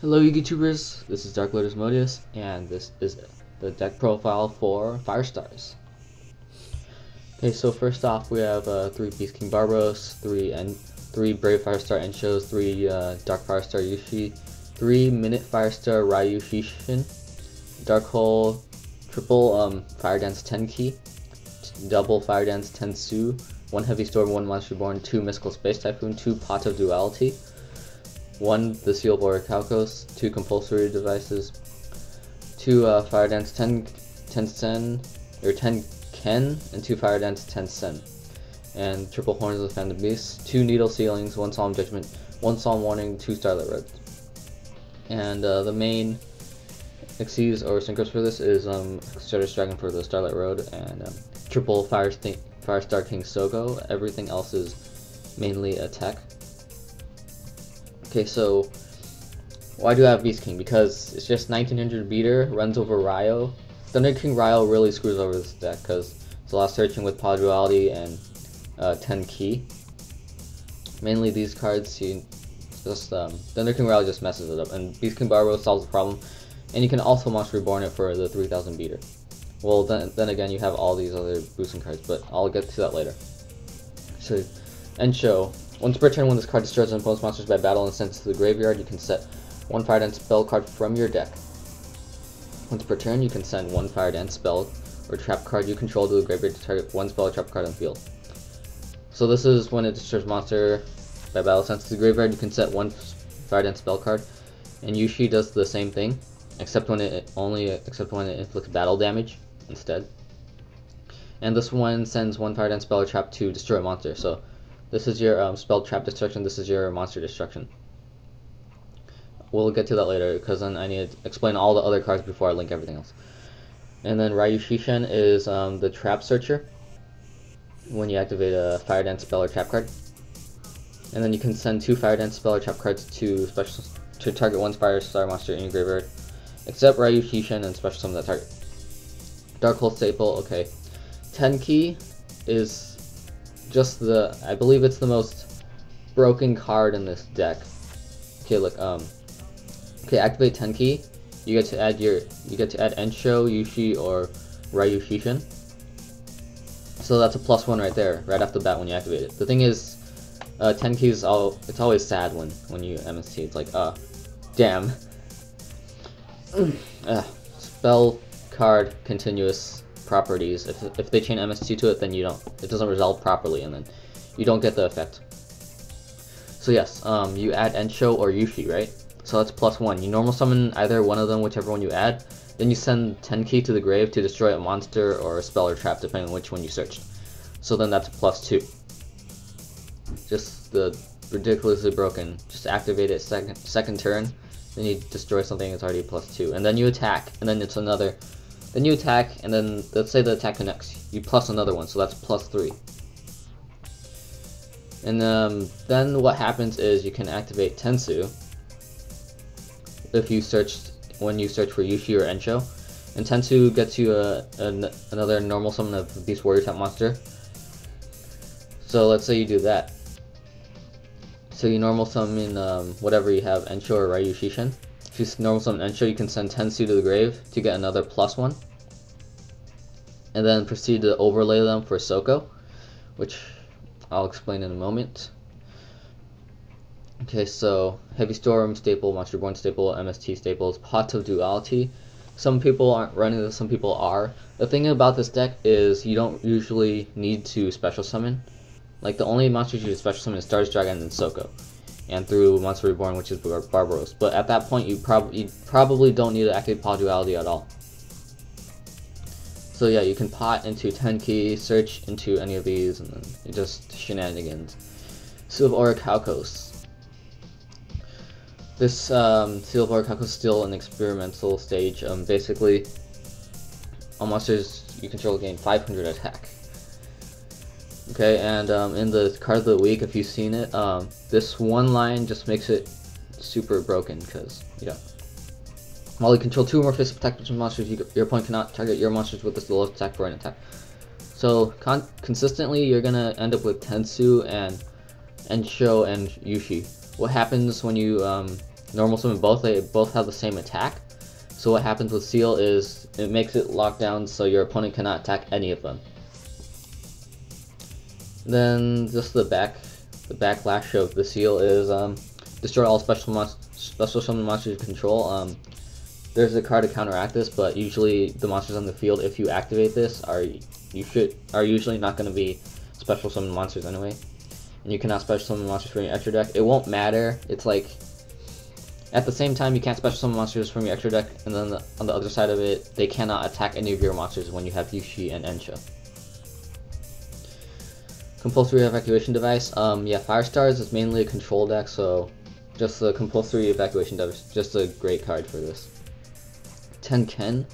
Hello YouTubers, this is Dark Lotus Modius, and this is the deck profile for Firestars. Okay, so first off we have 3 Beast King Barbaros, 3 Brave Firestar Enshos, 3 Dark Firestar Yushi, 3 Minute Firestar Ryushishin, Dark Hole, triple Firedance Tenki, double Firedance Tensu, 1 Heavy Storm, 1 Monster Reborn, 2 Mystical Space Typhoon, 2 Pot of Duality, 1 the Seal of Orichalcos, 2 Compulsory devices, 2 Firedance Tensen, or Tenken, and 2 Firedance Tensen, and triple Horns of the Phantom Beast, 2 Needle Ceilings, 1 Solemn Judgment, 1 Solemn Warning, 2 Starlight Road. And the main Xyz or Synchros for this is Stardust Dragon for the Starlight Road, and triple Firestar King Soko. Everything else is mainly attack. Okay, so why do I have Beast King? Because it's just 1900 beater, runs over Ryo. Thunder King Ryo really screws over this deck because it's a lot of searching with Pot of Duality and Tenki. Mainly these cards, Thunder King Ryo just messes it up, and Beast King Barbaros solves the problem. And you can also Monster Reborn it for the 3000 beater. Well, then again, you have all these other boosting cards, but I'll get to that later. So, Ensho. Once per turn, when this card destroys an opponent's monsters by battle and sends to the graveyard, you can set 1 Firedance spell card from your deck. Once per turn, you can send 1 Firedance spell or trap card you control to the graveyard to target 1 spell or trap card on the field. So this is when it destroys monster by battle sent to the graveyard, you can set 1 Firedance spell card, and Yushi does the same thing, except when it inflicts battle damage instead. And this one sends 1 Firedance spell or trap to destroy a monster. So this is your spell trap destruction, this is your monster destruction. We'll get to that later, because then I need to explain all the other cards before I link everything else. And then Ryushishin is the trap searcher, when you activate a Firedance spell or trap card. And then you can send 2 Firedance spell or trap cards to target 1 Firestar monster in your graveyard, except Ryushishin, and special summon that target. Dark Hole staple, okay. Tenki is just I believe it's the most broken card in this deck. Okay, look, okay, activate Tenki. You get to add Ensho, Yushi, or Ryushishin. So that's a +1 right there, right off the bat when you activate it. The thing is, Tenki's it's always sad when you MST. It's like, damn. Spell card continuous properties. If they chain MST to it, then it doesn't resolve properly, and then you don't get the effect. So yes, you add Ensho or Yushi, right? So that's +1. You normal summon either one of them, whichever one you add. Then you send Tenki to the grave to destroy a monster or a spell or trap, depending on which one you searched. So then that's +2. Just the ridiculously broken. Just activate it second turn, then you destroy something that's already +2, and then you attack, and then it's another. Then you attack, and then let's say the attack connects. You plus another one, so that's +3. And then what happens is you can activate Tensu when you search for Yushi or Ensho, and Tensu gets you another normal summon of Beast Warrior type monster. So let's say you do that. So you normal summon whatever you have, Ensho or Ryushishin. If you normal summon Ensho, you can send Tensu to the grave to get another +1. And then proceed to overlay them for Soko, which I'll explain in a moment. Okay, so Heavy Storm staple, Monster Reborn staple, MST staples, Pot of Duality. Some people aren't running this, some people are. The thing about this deck is you don't usually need to special summon. Like, the only monsters you special summon is Stardust Dragon and Soko, and through Monster Reborn, which is Barbaros. But at that point, you probably don't need to activate Pot of Duality at all. So yeah, you can pot into Tenki, search into any of these, and then it's just shenanigans. Seal of Orichalcos. This Seal of Orichalcos is still an experimental stage. Basically, all monsters you control gain 500 attack. Okay, and in the card of the week, if you've seen it, this one line just makes it super broken, because, while you control 2 or more physical attack monsters, your opponent cannot target your monsters with this lowest attack for an attack. So consistently, you're gonna end up with Tensu and Ensho and Yushi. What happens when you normal summon both, they both have the same attack. So what happens with Seal is it makes it lock down so your opponent cannot attack any of them. Then just the backlash of the Seal is destroy all special summon monsters you control. There's a card to counteract this, but usually the monsters on the field, if you activate this, are usually not going to be special summon monsters anyway. And you cannot special summon monsters from your extra deck. It won't matter. It's like at the same time you can't special summon monsters from your extra deck, and then on the other side of it, they cannot attack any of your monsters when you have Yushi and Ensho. Compulsory Evacuation device. Yeah, Firestars is mainly a control deck, so just the Compulsory Evacuation device, just a great card for this. Tenken.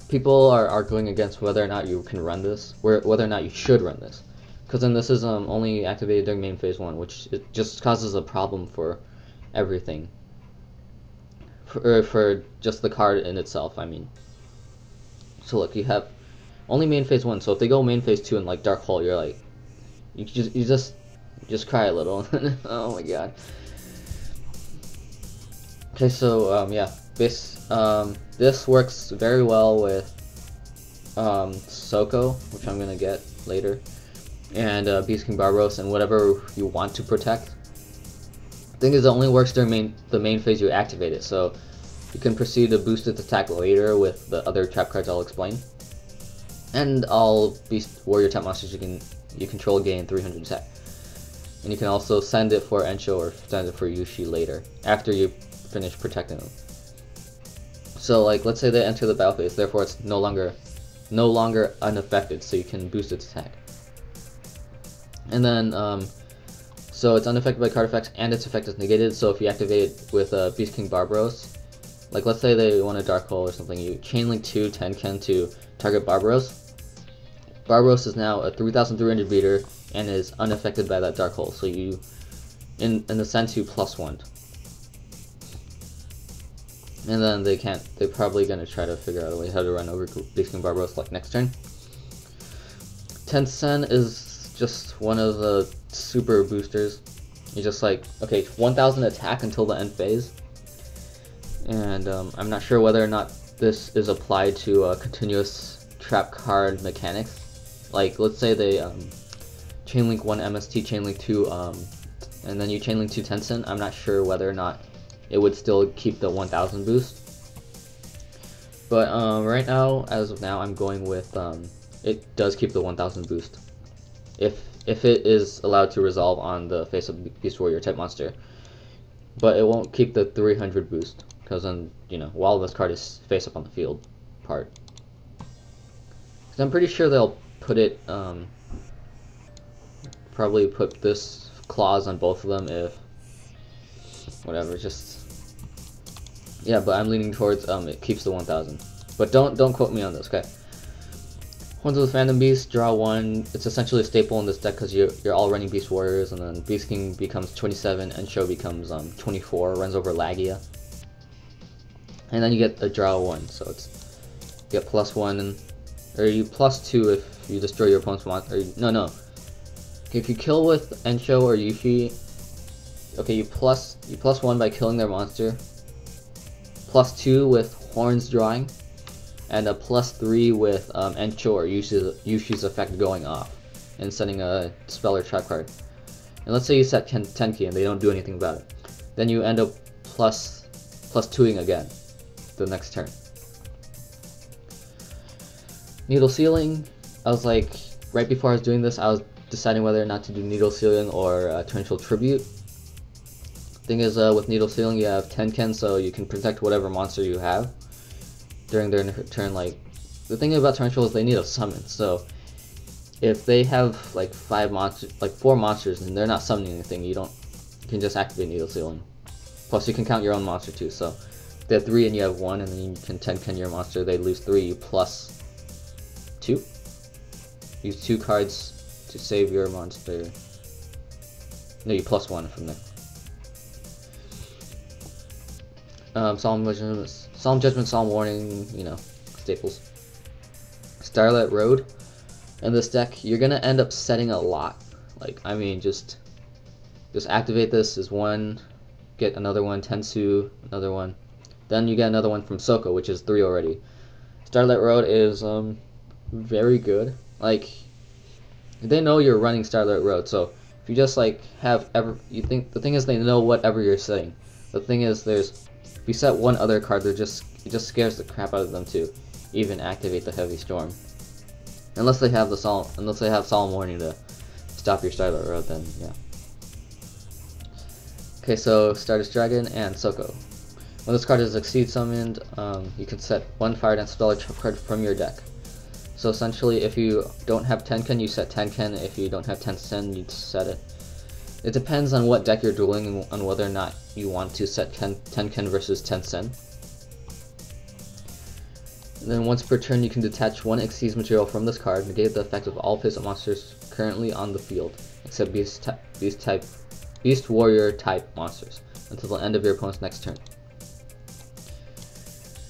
People are arguing against whether or not you can run this, whether or not you should run this, because then this is only activated during main phase 1, which it just causes a problem for everything. For just the card in itself, I mean. So look, you have only main phase 1, so if they go main phase 2 and like Dark Hole, you're like, you just cry a little. Oh my god. Okay, so yeah, this works very well with Soko, which I'm gonna get later, and Beast King Barbaros, and whatever you want to protect. The thing is, it only works during the main phase you activate it, so you can proceed to boost its attack later with the other trap cards I'll explain. And all Beast Warrior type monsters you control gain 300 attack. And you can also send it for Ensho or send it for Yushi later, after you finish protecting them. So like, let's say they enter the battle phase, therefore it's no longer unaffected, so you can boost its attack. And then so it's unaffected by card effects, and its effect is negated. So if you activate it with Beast King Barbaros, like let's say they want a Dark Hole or something, you chain link 2 Tenken to target Barbaros. Barbaros is now a 3,300 beater and is unaffected by that Dark Hole. So you, in the sense, you +1. And then they're probably gonna try to figure out a way how to run over Beast King Barbaros like next turn. Tensen is just one of the super boosters. You're just like, okay, 1,000 attack until the end phase. And I'm not sure whether or not this is applied to continuous trap card mechanics. Like, let's say they chainlink 1 MST, chainlink 2, and then you chainlink 2 Tensen. I'm not sure whether or not it would still keep the 1,000 boost. But right now, as of now, I'm going with it does keep the 1,000 boost. If it is allowed to resolve on the face of Beast Warrior type monster. But it won't keep the 300 boost, because then, you know, while this card is face up on the field part. Because I'm pretty sure they'll put it, probably put this clause on both of them if, whatever, just, yeah, but I'm leaning towards, it keeps the 1,000. But don't quote me on this, okay? Ones with Phantom Beast, draw 1, it's essentially a staple in this deck because you're all running Beast Warriors, and then Beast King becomes 27, and Ensho becomes 24, runs over Lagia. And then you get a draw 1, so it's, you get +1, or you +2 if you destroy your opponent's monster, no. If you kill with Ensho or Yushi, okay, you plus 1 by killing their monster, +2 with Horns drawing, and a +3 with Ensho or Yushi's effect going off, and sending a spell or trap card. And let's say you set Tenki and they don't do anything about it. Then you end up +2ing again the next turn. Needle Sealing, I was like, right before I was doing this, I was deciding whether or not to do Needle Sealing or Torrential Tribute. Thing is, with Needle Sealing you have Tenken, so you can protect whatever monster you have during their turn. Like, the thing about Torrential is they need a summon, so if they have like 4 monsters and they're not summoning anything, you can just activate Needle Sealing. Plus you can count your own monster too, so if they have 3 and you have 1, and then you can Tenken your monster, they lose 3, you +2. Use 2 cards to save your monster. No, you +1 from there. Solemn Judgment, Solemn Warning, you know, staples. Starlight Road. In this deck, you're gonna end up setting a lot. Like, I mean, just activate this as 1, get another one, Tensu, another one. Then you get another one from Soko, which is 3 already. Starlight Road is very good. Like, they know you're running Starlight Road, so if you just like have the thing is they know whatever you're setting. The thing is if you set one other card, it just scares the crap out of them to even activate the Heavy Storm. Unless they have Solemn Warning to stop your Starlight Road, then yeah. Okay, so Stardust Dragon and Soko. When this card is Exceed summoned, you can set one Firedance spell or trap card from your deck. So essentially, if you don't have Tenken, you set Tenken. If you don't have Tensen, you set it. It depends on what deck you're dueling on whether or not you want to set Tenken versus Tensen. And then once per turn, you can detach one Exceed material from this card, negate the effect of all face-up monsters currently on the field, except Beast Warrior type monsters, until the end of your opponent's next turn.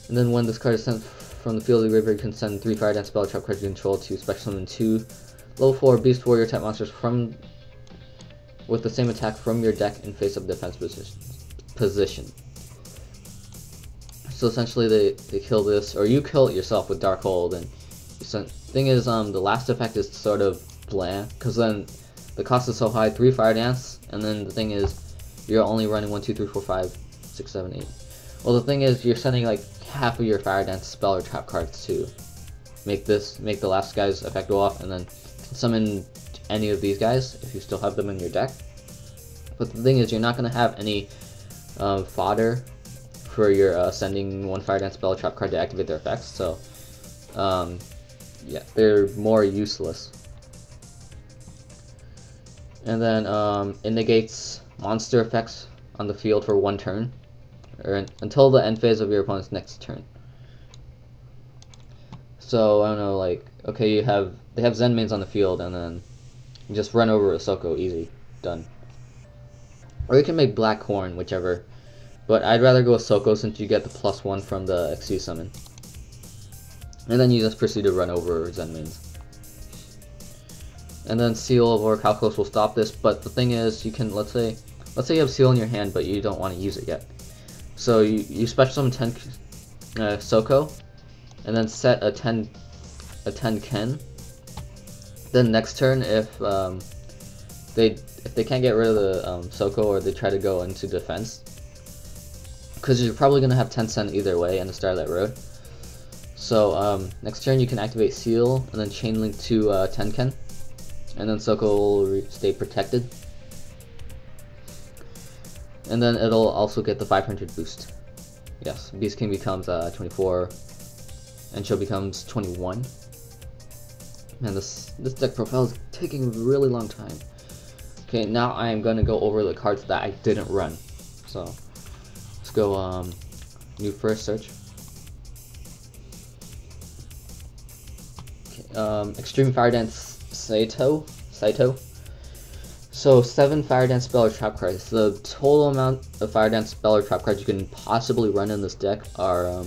And then when this card is sent from the field of the graveyard, you can send 3 Firedance spell trap cards you control to special summon 2 level 4 Beast Warrior type monsters with the same attack from your deck in face-up defense position. So essentially they kill this, or you kill it yourself with Dark Hold, and thing is the last effect is sort of bland, because then the cost is so high, 3 Firedance, and then the thing is you're only running 1, 2, 3, 4, 5, 6, 7, 8. Well, the thing is you're sending like half of your Firedance spell or trap cards to make the last guy's effect go off, and then summon any of these guys if you still have them in your deck. But the thing is, you're not going to have any fodder for your sending one Firedance spell or trap card to activate their effects, so yeah, they're more useless. And then it negates monster effects on the field for 1 turn, or until the end phase of your opponent's next turn. So I don't know, like, okay, they have Zen mains on the field, and then you just run over a Soko, easy, done. Or you can make Black Horn, whichever, but I'd rather go with Soko since you get the +1 from the Exceed summon. And then you just proceed to run over Zen mains. And then Seal of Orichalcos will stop this, but the thing is, you can, let's say you have Seal in your hand, but you don't want to use it yet. So you special summon Soko, and then set a Tenken. Then next turn, if they can't get rid of the Soko, or they try to go into defense, because you're probably gonna have Tensen either way in the Starlight Road. So next turn you can activate Seal and then chain link to Tenken, and then Soko will stay protected. And then it'll also get the 500 boost. Yes, Beast King becomes 24, Ensho becomes 21. Man, this deck profile is taking a really long time. Okay, now I am going to go over the cards that I didn't run. So, let's go new first search. Okay, Extreme Firedance Saito. So 7 Firedance spell or trap cards. The total amount of Firedance spell or trap cards you can possibly run in this deck are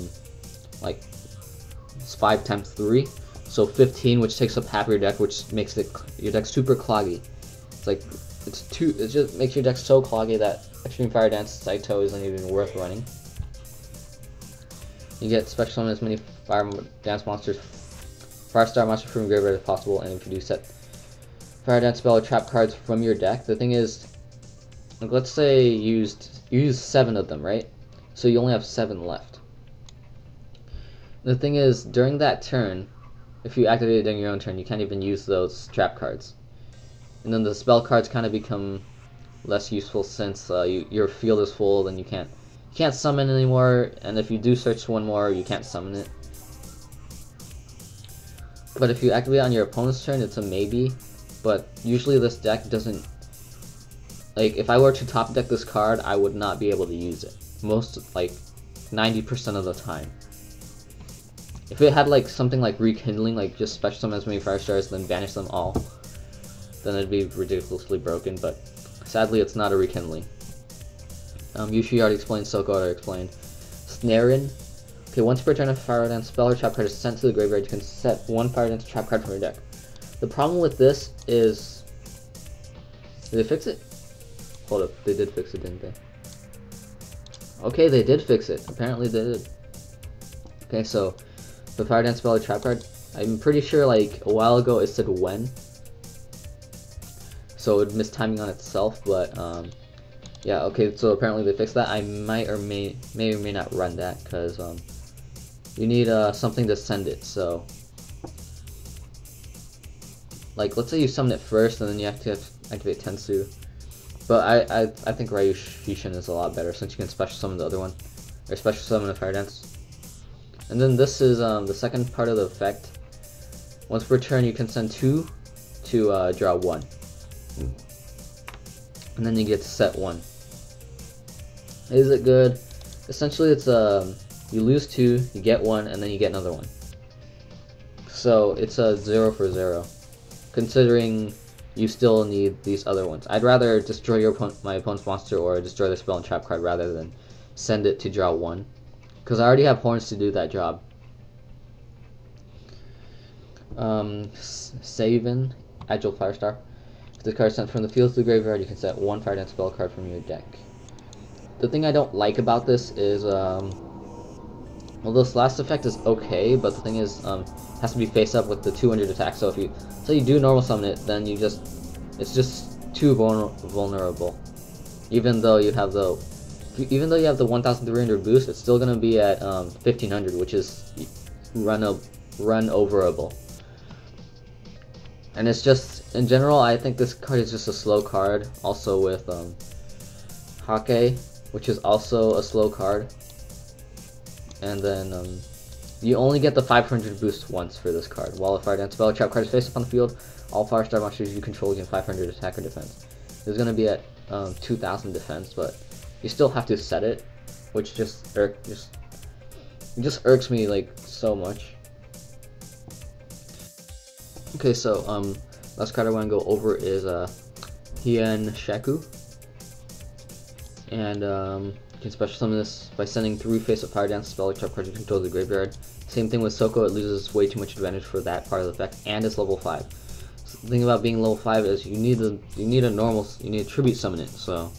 like 5 times 3, so 15, which takes up half your deck, which makes your deck super cloggy. It just makes your deck so cloggy that Extreme Firedance Saito isn't even worth running. You get special summon as many Firestar monsters from your graveyard as possible, and if you do set Firedance spell or trap cards from your deck, the thing is, like, let's say you used 7 of them, right? So you only have 7 left. The thing is, during that turn, if you activate it during your own turn, you can't even use those trap cards. And then the spell cards kind of become less useful since your field is full, then you can't summon anymore, and if you do search one more, you can't summon it. But if you activate it on your opponent's turn, it's a maybe. But usually this deck doesn't, like, if I were to top deck this card, I would not be able to use it. Like 90% of the time. If it had like something like Rekindling, like just special summon as many Firestars, then banish them all, then it'd be ridiculously broken, but sadly it's not a Rekindling. Yushi already explained, Soko already explained. Snarin. Okay, once per turn, a Firedance spell or trap card is sent to the graveyard, you can set 1 Firedance trap card from your deck. The problem with this is, did they fix it? Hold up, they did fix it, didn't they? Okay, they did fix it. Apparently they did. Okay, so the Firedance spell or trap card, I'm pretty sure like a while ago it said when, so it missed timing on itself, but yeah, okay, so apparently they fixed that. I might or may or may not run that, because you need something to send it. So like, let's say you summon it first and then you have to activate Tensu, but I think Ryushishin is a lot better, since you can special summon the other one, or special summon a Firedance. And then this is the second part of the effect. Once per turn, you can send 2 to draw 1. And then you get to set 1. Is it good? Essentially, it's you lose 2, you get 1, and then you get another 1. So it's a 0 for 0, considering you still need these other ones. I'd rather destroy my opponent's monster or destroy the spell and trap card rather than send it to draw 1. Because I already have horns to do that job. Savin, Agile Firestar. If the card is sent from the field to the graveyard, you can set 1 Firedance spell card from your deck. The thing I don't like about this is, well, this last effect is okay, but the thing is, it has to be face up with the 200 attack. So if you you do normal summon it, then it's just too vulnerable. Even though you have the 1,300 boost, it's still gonna be at 1,500, which is run overable. And it's just, in general, I think this card is just a slow card. Also with Hake, which is also a slow card. And then you only get the 500 boost once for this card. While a Firedance spell trap card is face up on the field, all Firestar monsters you control gain 500 attack or defense. It's gonna be at 2,000 defense, but you still have to set it, which just irks me like so much. Okay, so last card I want to go over is Ensho, and you can special summon this by sending 3 face up Firedance spell or trap cards you control to the graveyard. Same thing with Soko, it loses way too much advantage for that part of the effect, and it's level 5. So the thing about being level 5 is you need a tribute summon it, so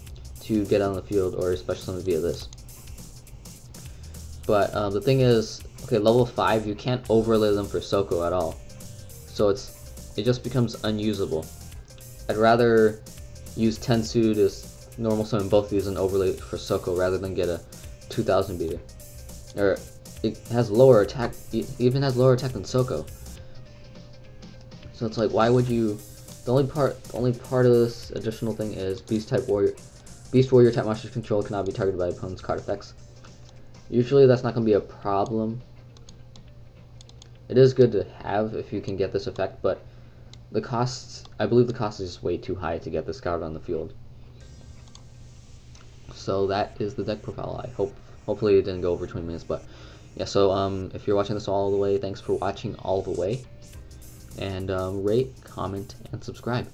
to get on the field, or special summon via this. But the thing is, okay, level 5 you can't overlay them for Soko at all, so it just becomes unusable. I'd rather use Tensu to normal summon both of these and overlay it for Soko rather than get a 2,000 beater. Or it has lower attack, even has lower attack than Soko. So it's like, why would you? The only part of this additional thing is Beast Warrior type monsters control cannot be targeted by opponent's card effects. Usually that's not going to be a problem. It is good to have if you can get this effect, but the cost, I believe the cost is just way too high to get this card on the field. So that is the deck profile. Hopefully it didn't go over 20 minutes, but yeah, so if you're watching this all the way, thanks for watching all the way, and rate, comment, and subscribe.